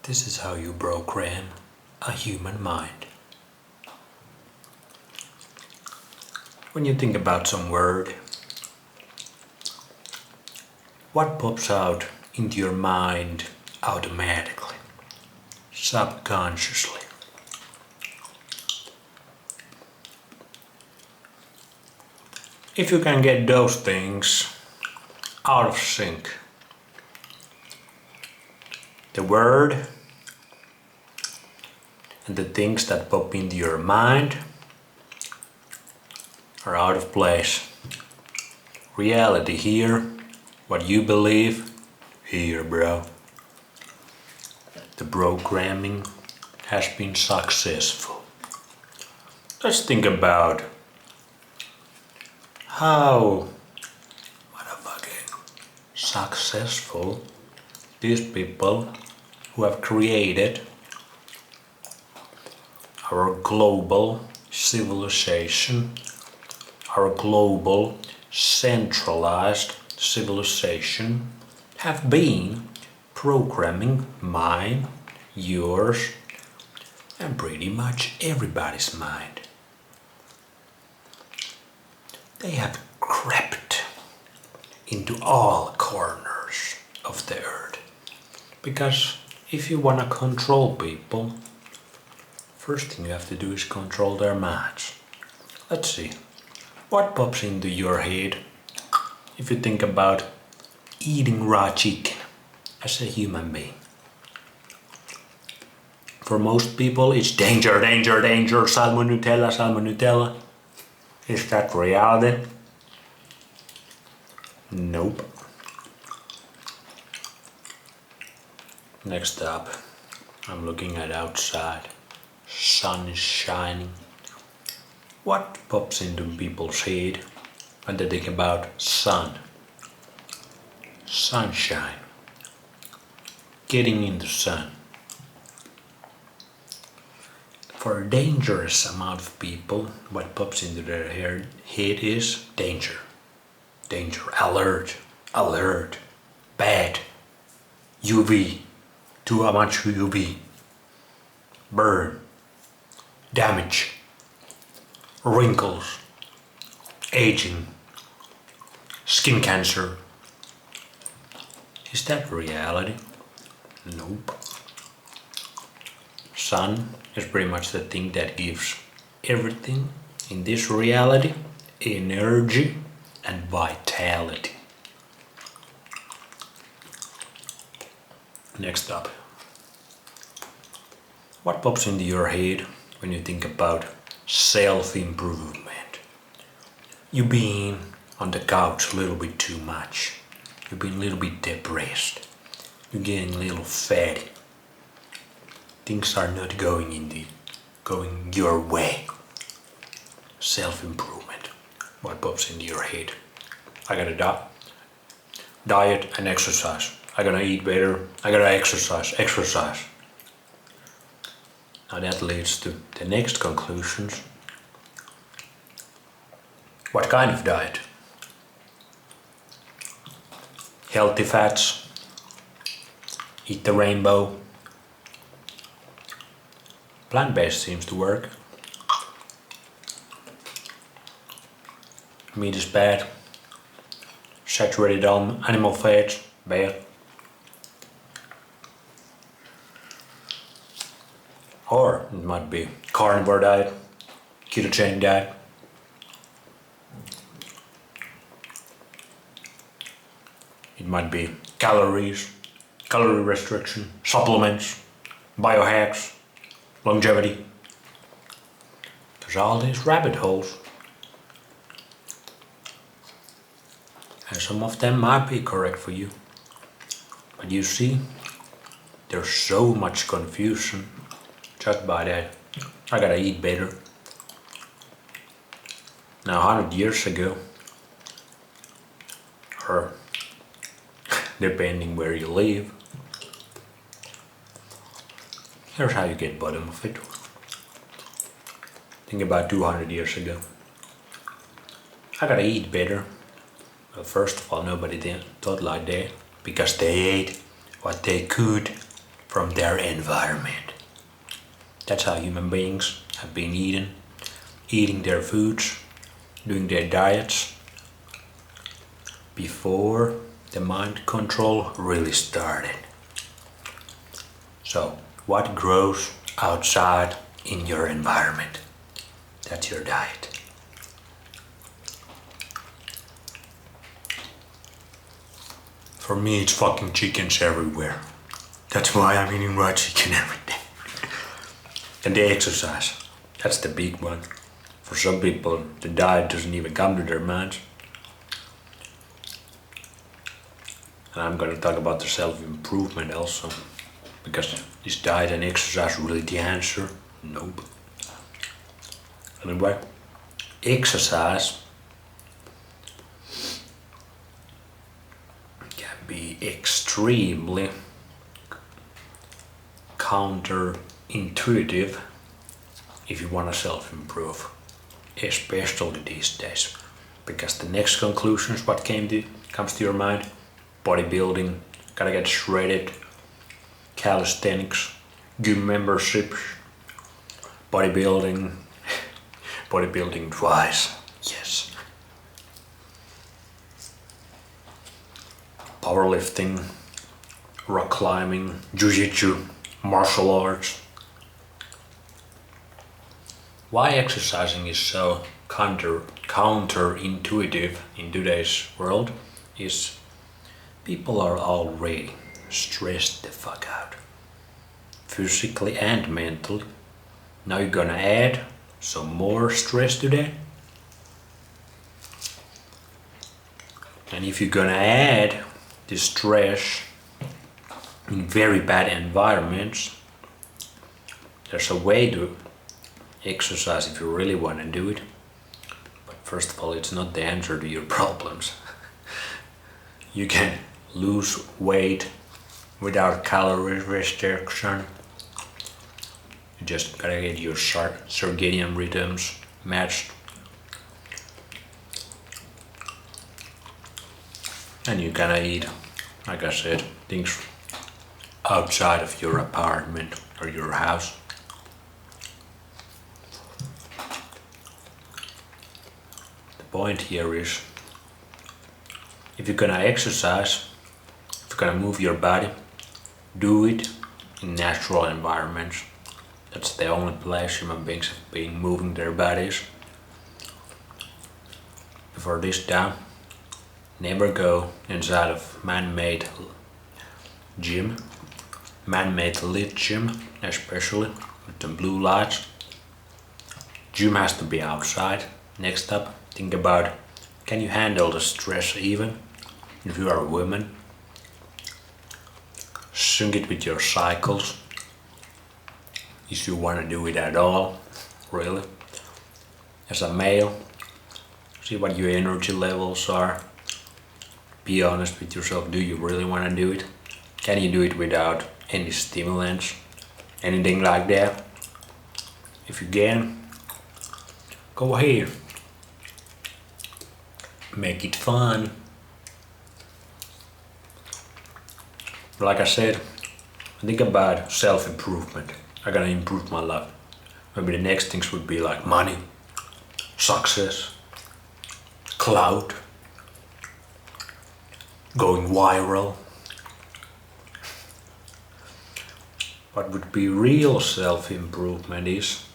This is how you program a human mind. When you think about some word, what pops out into your mind automatically, subconsciously? If you can get those things out of sync, the word and the things that pop into your mind are out of place. Reality here, what you believe, here, bro. The programming has been successful. Let's think about how motherfucking successful these people who have created our global civilization, our global centralized civilization, have been programming mine, yours, and pretty much everybody's mind. They have crept into all corners of the earth. Because if you want to control people, first thing you have to do is control their minds. Let's see, what pops into your head if you think about eating raw chicken as a human being? For most people it's danger, danger, danger, salmonella, salmonella. Is that reality? Nope. Next up, I'm looking at outside. Sun is shining. What pops into people's head when they think about sun? Sunshine. Getting in the sun. For a dangerous amount of people, what pops into their head is danger. Danger. Alert. Alert. Bad. UV. Too much UV. Burn. Damage. Wrinkles. Aging. Skin cancer. Is that reality? Nope. Sun is pretty much the thing that gives everything in this reality energy and vitality. Next up, what pops into your head when you think about self-improvement? You've been on the couch a little bit too much. You've been a little bit depressed. You're getting a little fatty. Things are not going your way. Self-improvement. What pops into your head? I gotta diet and exercise. I gotta eat better. I gotta exercise. Now that leads to the next conclusions. What kind of diet? Healthy fats. Eat the rainbow. Plant-based seems to work. Meat is bad. Saturated animal fats, bad. Or it might be carnivore diet, ketogenic diet. It might be calories, calorie restriction, supplements, biohacks, longevity. There's all these rabbit holes. And some of them might be correct for you. But you see, there's so much confusion just by that. I gotta eat better. Now 100 years ago, or depending where you live, here's how you get bottom of it. Think about 200 years ago. I gotta eat better. Well, first of all, nobody thought like that because they ate what they could from their environment. That's how human beings have been eating their foods, doing their diets, before the mind control really started. So, what grows outside in your environment? That's your diet. For me, it's fucking chickens everywhere. That's why I'm eating raw chicken every day. And the exercise, that's the big one. For some people, the diet doesn't even come to their minds. And I'm gonna talk about the self-improvement also. Because is diet and exercise really the answer? Nope. Anyway, exercise can be extremely counterintuitive if you want to self-improve, especially these days. Because the next conclusion is what comes to your mind: bodybuilding, gotta get shredded, calisthenics, gym memberships, bodybuilding twice, yes. Powerlifting, rock climbing, jiu-jitsu, martial arts. Why exercising is so counterintuitive in today's world is people are already stressed the fuck out, physically and mentally. Now you're gonna add some more stress to that. And if you're gonna add this stress in very bad environments, there's a way to exercise if you really want to do it. But first of all, it's not the answer to your problems. You can lose weight without calorie restriction. You just gotta get your circadian rhythms matched. And you gotta eat, like I said, things outside of your apartment or your house. The point here is, if you're gonna exercise, if you're gonna move your body, do it in natural environments. That's the only place human beings have been moving their bodies. Before this time, never go inside of man-made gym, man-made lit gym, especially with the blue lights. Gym has to be outside. Next up, think about, can you handle the stress even if you are a woman? Sync it with your cycles, if you want to do it at all, really. As a male, see what your energy levels are. Be honest with yourself, do you really want to do it? Can you do it without any stimulants, anything like that? If you can, go ahead. Make it fun. Like I said, think about self-improvement. I gotta improve my life. Maybe the next things would be like money, success, clout, going viral. What would be real self-improvement is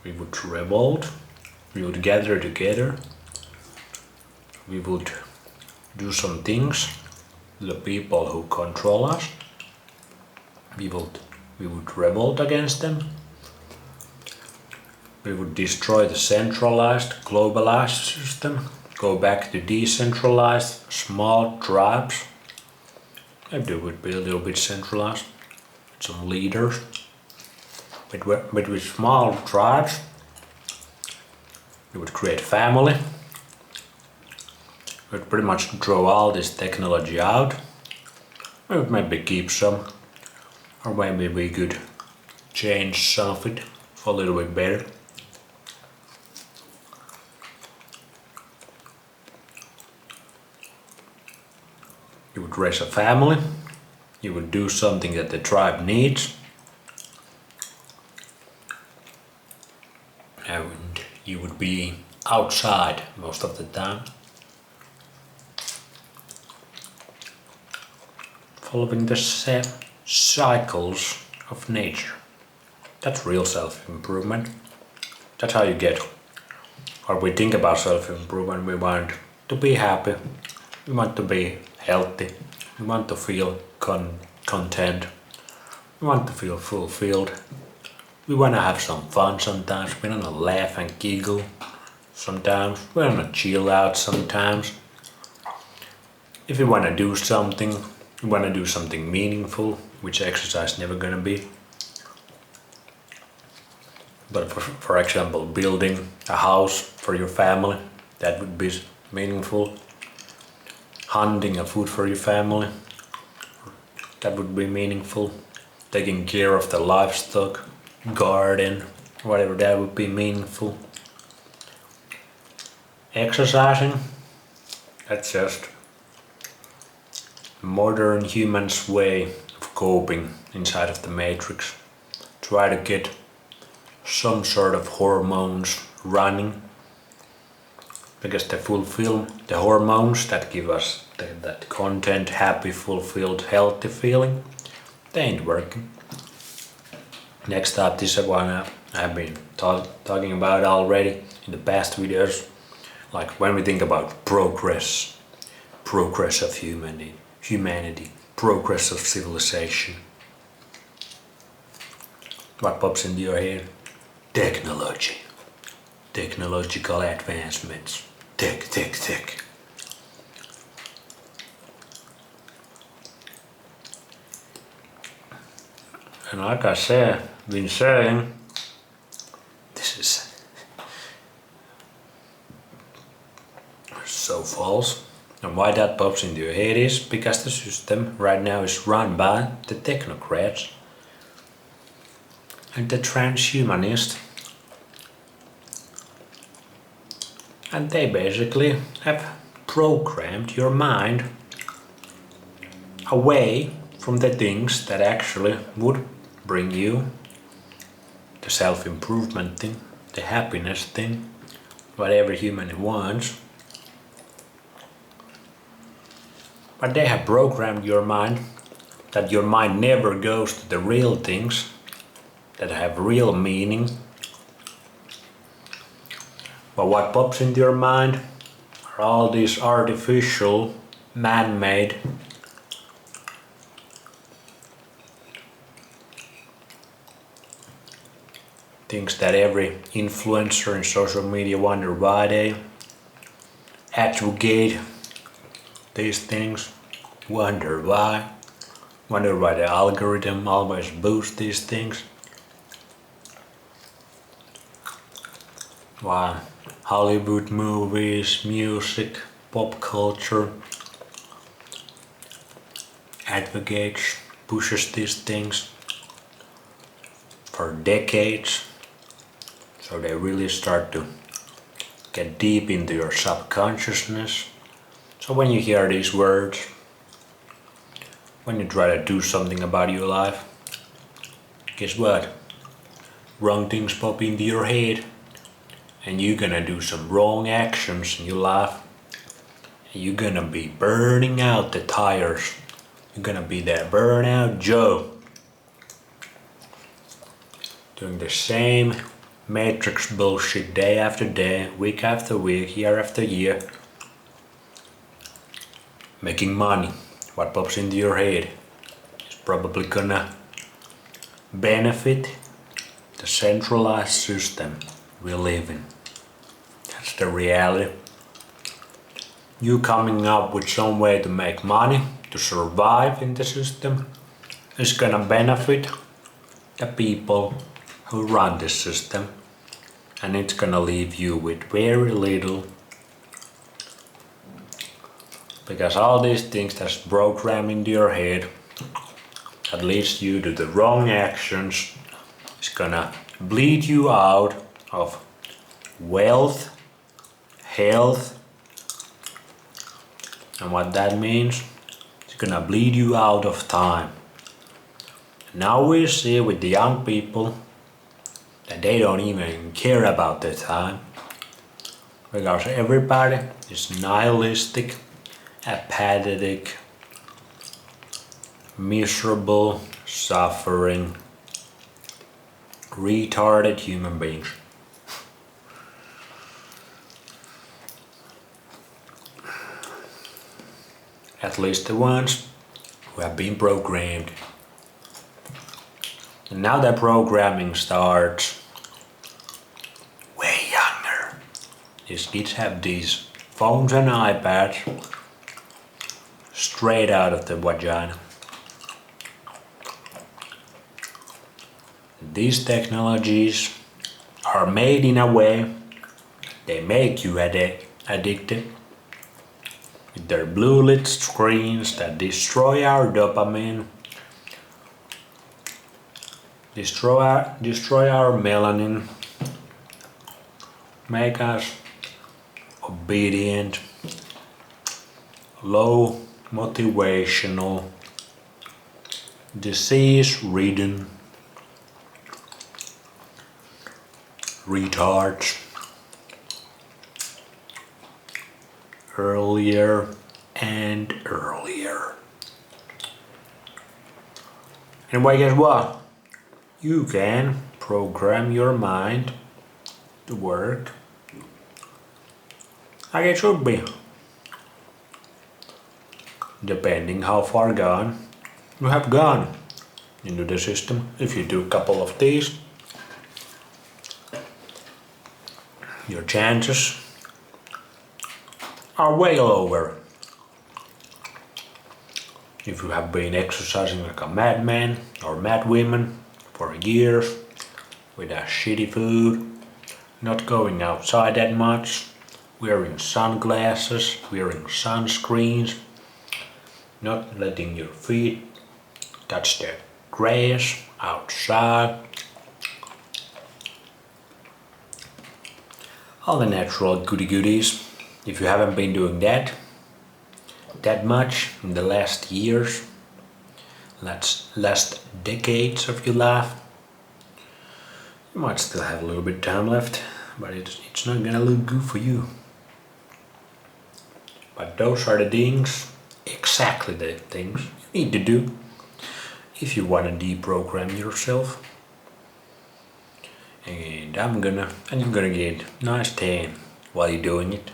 we would revolt, we would gather together, we would do some things to the people who control us. We would revolt against them. We would destroy the centralized, globalized system, go back to decentralized, small tribes. Maybe it would be a little bit centralized, with some leaders. But with small tribes, we would create family. We would pretty much throw all this technology out. We would maybe keep some, or maybe we could change some of it for a little bit better. You would raise a family, you would do something that the tribe needs, and you would be outside most of the time, following the cycles of nature. That's real self-improvement. That's how you get, or we think about self-improvement. We want to be happy, we want to be healthy, we want to feel content, we want to feel fulfilled, we want to have some fun sometimes, we want to laugh and giggle sometimes, we want to chill out sometimes. If you want to do something, you want to do something meaningful, which exercise never gonna be. But for example, building a house for your family, that would be meaningful. Hunting a food for your family, that would be meaningful. Taking care of the livestock, garden, whatever, that would be meaningful. Exercising, that's just modern humans' way of coping inside of the matrix. Try to get some sort of hormones running, because they fulfill the hormones that give us that content, happy, fulfilled, healthy feeling. They ain't working. Next up, this one I've been talking about already in the past videos. Like when we think about progress of humanity, progress of civilization, what pops into your head? Technology, technological advancements, tech. And like I said, been saying, this is so false. And why that pops into your head is because the system right now is run by the technocrats and the transhumanists. And they basically have programmed your mind away from the things that actually would bring you the self-improvement thing, the happiness thing, what every human wants. But they have programmed your mind that your mind never goes to the real things that have real meaning. But what pops into your mind are all these artificial, man-made things that every influencer in social media wonder why they advocate these things, wonder why the algorithm always boosts these things, why Hollywood movies, music, pop culture advocates, pushes these things for decades. So they really start to get deep into your subconsciousness. So when you hear these words, when you try to do something about your life, guess what? Wrong things pop into your head, and you're gonna do some wrong actions in your life. And you're gonna be burning out the tires. You're gonna be that burnout Joe, doing the same matrix bullshit day after day, week after week, year after year, making money. What pops into your head is probably gonna benefit the centralized system we live in. That's the reality. You coming up with some way to make money, to survive in the system, is gonna benefit the people who run this system, and it's gonna leave you with very little, because all these things that's programmed into your head that leads you to the wrong actions is gonna bleed you out of wealth, health, and what that means, it's It's gonna bleed you out of time. Now we see with the young people that they don't even care about their time, because everybody is nihilistic, apathetic, miserable, suffering, retarded human beings. At least the ones who have been programmed. And now that programming starts way younger. These kids have these phones and iPads straight out of the vagina. These technologies are made in a way they make you addicted. With their blue lit screens that destroy our dopamine, destroy our melanin, make us obedient, low motivational, disease-ridden, retards, earlier and earlier. Anyway, guess what? You can program your mind to work like it should be, depending how far gone you have gone into the system. If you do a couple of these, your chances are way lower. If you have been exercising like a madman or madwoman for years, with a shitty food, not going outside that much, wearing sunglasses, wearing sunscreens, not letting your feet touch the grass outside, all the natural goodies. If you haven't been doing that much in the last years, last decades of your life, you might still have a little bit of time left, but it's not gonna look good for you. But those are the things, exactly the things you need to do if you want to deprogram yourself. And you're gonna get nice tan while you're doing it.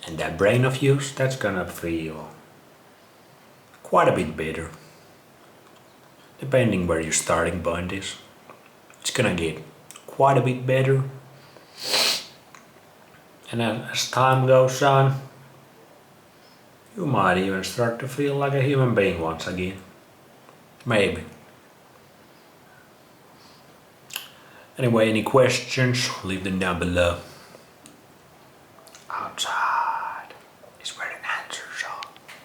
And that brain of yours, that's gonna feel quite a bit better. Depending where your starting point is, it's gonna get quite a bit better. And as time goes on, you might even start to feel like a human being once again. Maybe. Anyway, any questions? Leave them down below.